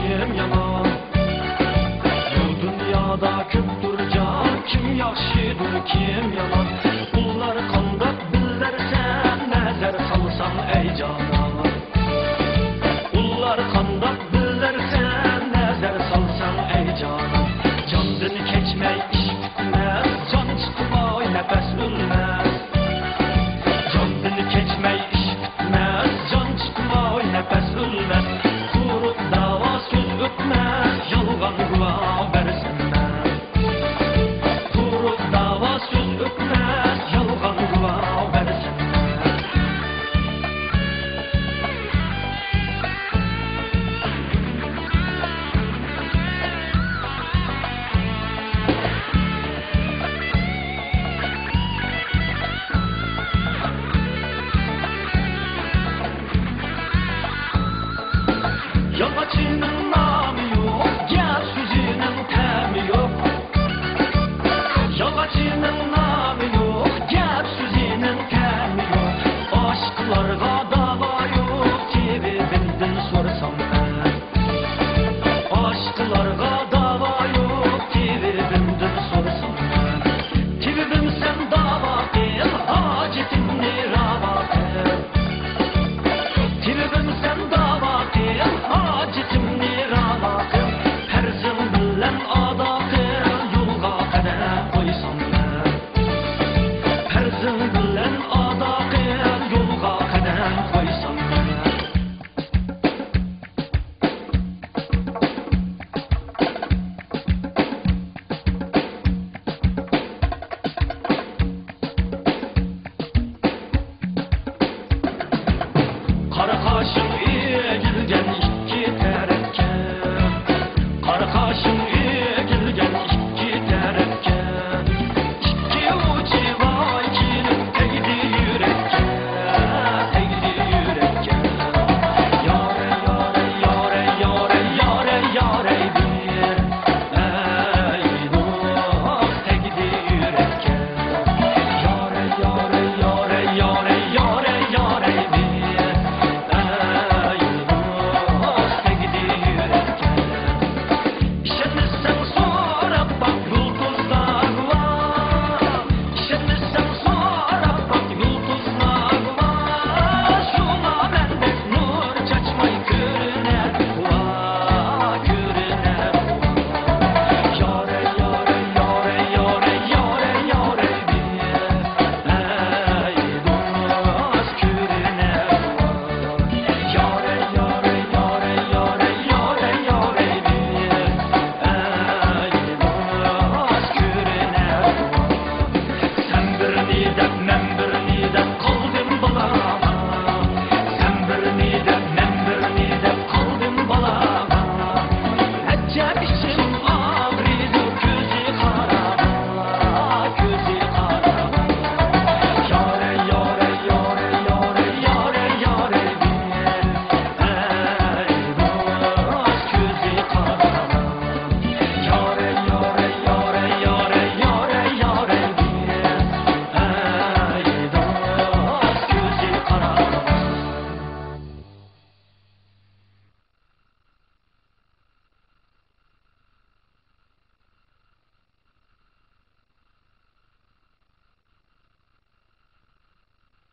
kim yaman? Bu dünyada köptür can, kim yaxşıdır, kim yaman? Bunlar qandaq billərsən, nəzər salsan ey canan. Bunlar qandaq billərsən, nəzər salsan ey canan. Candan keçmək iş bitməz, can çıxmay nəfəs ölməz. Candan keçmək iş bitməz, can çıxmay nəfəs ölməz. Quruq dava söz ötməz, yalğan qula versinlər. Quruq dava söz ötməz, yalğan qula versinlər. Yamaçının namı yok, gel sözünün temi yok. Yamaçının namı yok, gel sözünün temi yok. Aşklarga dava yok, TV bildin sorsam ben. Aşklarga dava yok, TV bildin sorsam ben. TV bilsen dava el, hacetimni rava el. TV bilsen dava el, hacetimni rava el. Perzin bilen adakil, yolga kadar koysam ben. Perzin bilen